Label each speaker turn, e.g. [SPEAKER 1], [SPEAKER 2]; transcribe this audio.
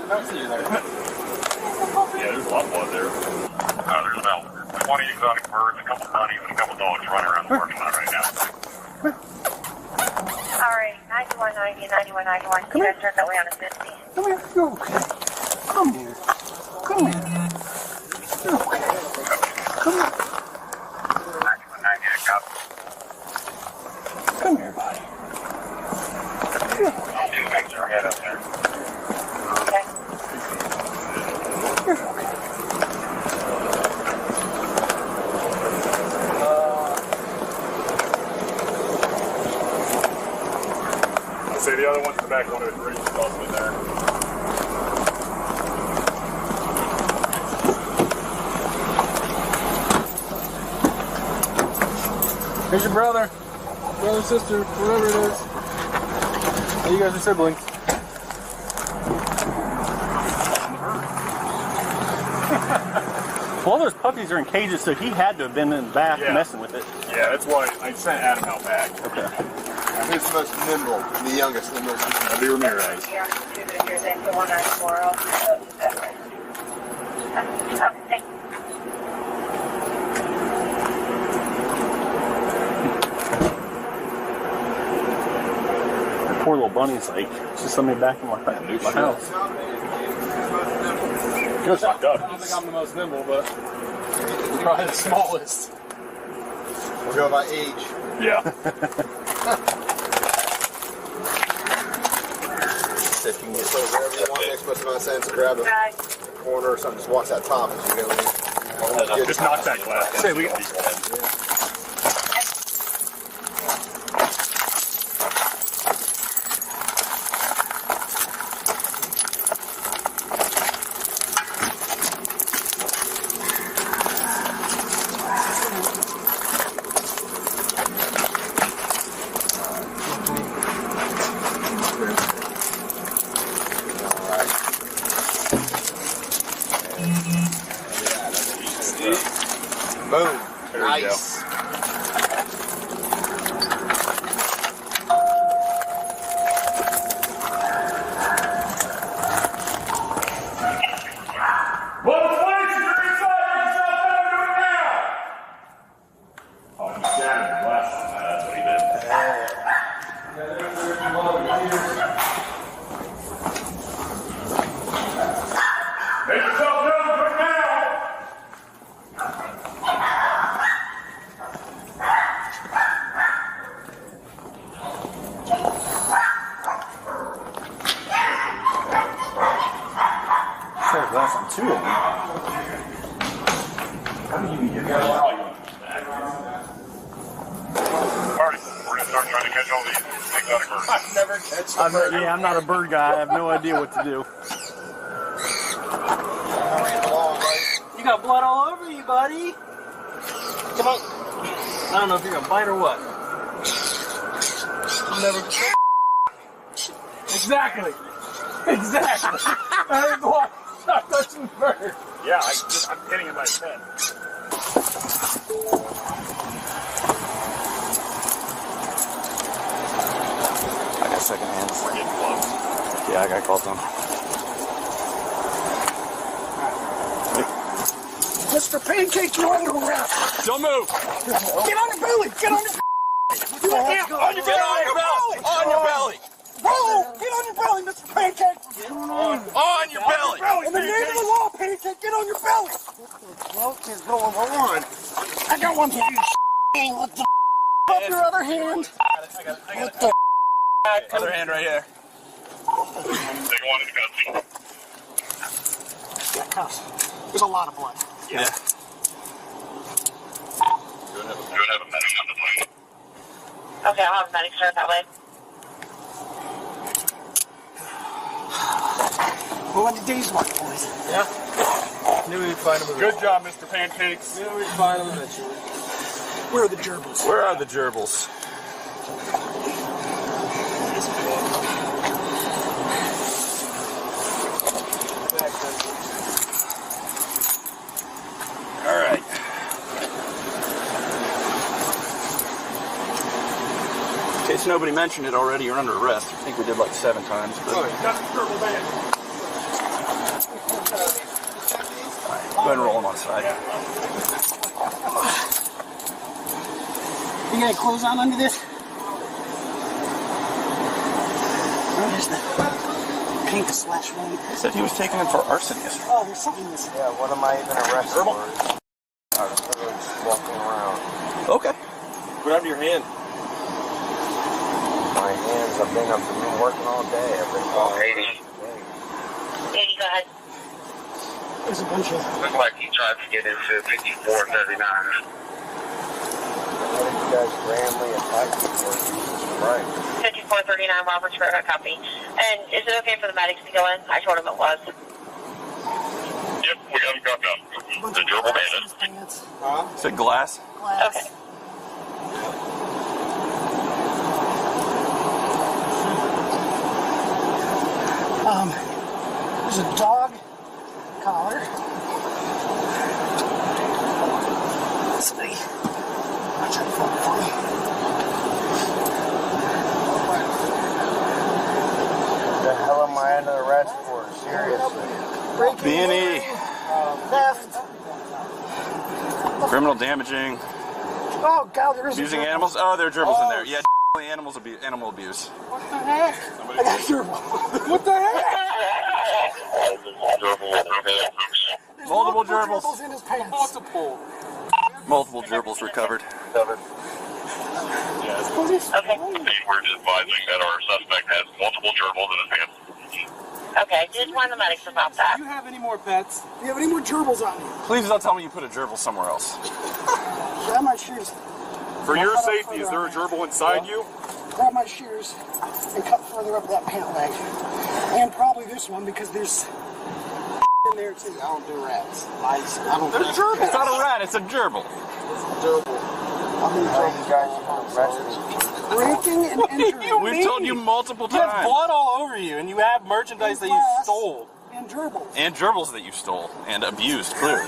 [SPEAKER 1] did not see you there.
[SPEAKER 2] Yeah, there's a lot of blood there. There's about 20 exotic birds, a couple bunnies, and a couple dogs running around the parking lot right now.
[SPEAKER 3] Alright, 9190, 9191. You guys turned that way on a 50.
[SPEAKER 1] Come here. You're okay. Come here. Come here. You're okay. Come here.
[SPEAKER 2] 9190, I got it.
[SPEAKER 1] Come here, buddy.
[SPEAKER 2] Two things are ahead up there.
[SPEAKER 3] Okay.
[SPEAKER 1] You're okay.
[SPEAKER 2] Say the other one's in the back, one of the bridges also in there.
[SPEAKER 1] Here's your brother, sister, whoever it is. Oh, you guys are siblings.
[SPEAKER 4] Well, those puppies are in cages, so he had to have been in the back messing with it.
[SPEAKER 2] Yeah, that's why I sent Adam out back.
[SPEAKER 4] Okay.
[SPEAKER 1] Who's the most nimble? The youngest, the most nimble.
[SPEAKER 2] That'd be Ramirez.
[SPEAKER 3] Yeah, here's it, the 194. Okay.
[SPEAKER 4] Poor little bunny's like, just let me back in my house.
[SPEAKER 2] Feels like
[SPEAKER 1] I don't think I'm the most nimble, but probably the smallest.
[SPEAKER 5] We'll go by age.
[SPEAKER 2] Yeah.
[SPEAKER 5] If you can get wherever you want, makes most amount of sense. Grab a corner or something, just watch that top as you go in.
[SPEAKER 2] Just knock that glass.
[SPEAKER 4] Say we
[SPEAKER 5] Boom. Nice.
[SPEAKER 4] two of them.
[SPEAKER 2] Alright, we're gonna start trying to catch all these exotic birds.
[SPEAKER 5] I've never catch a bird.
[SPEAKER 4] I'm not a bird guy. I have no idea what to do.
[SPEAKER 1] You got blood all over you, buddy. Come on. I don't know if you're gonna bite or what. Never. Exactly. I heard the water. Stop touching the bird.
[SPEAKER 2] Yeah, I'm hitting him by his head.
[SPEAKER 4] I got second hands.
[SPEAKER 2] We're getting close.
[SPEAKER 4] Yeah, I got calls on.
[SPEAKER 1] Mr. Pancake, you're under arrest.
[SPEAKER 4] Don't move.
[SPEAKER 1] Get on your belly. Get on your
[SPEAKER 4] On your belly. On your belly.
[SPEAKER 1] Roll. Get on your belly, Mr. Pancake.
[SPEAKER 4] On your belly.
[SPEAKER 1] In the name of the law, Pancake, get on your belly. What is going on? I got one for you. What the up your other hand? What the
[SPEAKER 4] Other hand right here.
[SPEAKER 2] Take one in the gut.
[SPEAKER 1] There's a lot of blood.
[SPEAKER 4] Yeah.
[SPEAKER 2] Do have a medic on the plane.
[SPEAKER 3] Okay, I'll have a medic start that way.
[SPEAKER 1] Well, what did days like, boys? Yeah. Knew we'd find them.
[SPEAKER 2] Good job, Mr. Pancakes.
[SPEAKER 1] Knew we'd find them eventually. Where are the gerbils?
[SPEAKER 4] Where are the gerbils? All right. In case nobody mentioned it already, you're under arrest. I think we did like 7 times. But...
[SPEAKER 2] Got the purple band.
[SPEAKER 4] ahead and roll him on the side.
[SPEAKER 1] You got clothes on under this? Where's the pink slash white?
[SPEAKER 4] He said he was taking him for arson yesterday.
[SPEAKER 1] Oh, there's something in this.
[SPEAKER 5] Yeah, what am I even arrested for? I was literally just walking around.
[SPEAKER 4] Okay. Put it under your hand.
[SPEAKER 5] My hands, I've been working all day. I've been walking.
[SPEAKER 3] 80, go ahead.
[SPEAKER 1] There's a bunch of...
[SPEAKER 3] Looks like he tried to get into 5439.
[SPEAKER 5] What did you guys randomly attack me for? Jesus Christ.
[SPEAKER 3] 5439 Roberts Road, copy. And is it okay for the medics to go in? I told him it was.
[SPEAKER 2] Yep, we got him dropped out. The durable bandit.
[SPEAKER 5] Huh?
[SPEAKER 4] Is it glass?
[SPEAKER 3] Okay.
[SPEAKER 1] There's a dog collar. Somebody, I'll try to find it for me.
[SPEAKER 5] What the hell am I under arrest for? Seriously.
[SPEAKER 4] B&E.
[SPEAKER 1] Theft.
[SPEAKER 4] Criminal damaging.
[SPEAKER 1] Oh God, there is
[SPEAKER 4] Using
[SPEAKER 1] a gerbil.
[SPEAKER 4] animals. Oh, there are gerbils in there. Yeah, definitely animal abuse.
[SPEAKER 1] What the heck? I got a gerbil. What the heck? There's
[SPEAKER 4] Multiple gerbils.
[SPEAKER 1] in his pants.
[SPEAKER 4] Multiple gerbils recovered.
[SPEAKER 3] Okay.
[SPEAKER 2] We're just advising that our suspect has multiple gerbils in his pants.
[SPEAKER 3] Okay, just warn the medics about that.
[SPEAKER 1] Do you have any more pets? Do you have any more gerbils on you?
[SPEAKER 4] Please don't tell me you put a gerbil somewhere else.
[SPEAKER 1] Grab my shoes.
[SPEAKER 6] For your safety, is there a gerbil inside you?
[SPEAKER 1] Grab my shoes and cut further up that pant leg. And probably this one because there's in there too. I don't do rats. Mice. I don't do
[SPEAKER 4] It's not a rat, it's a gerbil.
[SPEAKER 5] How you guys arrested me?
[SPEAKER 1] breaking and entering.
[SPEAKER 4] We've told you multiple
[SPEAKER 6] You have
[SPEAKER 4] times.
[SPEAKER 6] blood all over you, and you have merchandise that you stole.
[SPEAKER 1] And gerbils.
[SPEAKER 4] And gerbils that you stole and abused, clearly.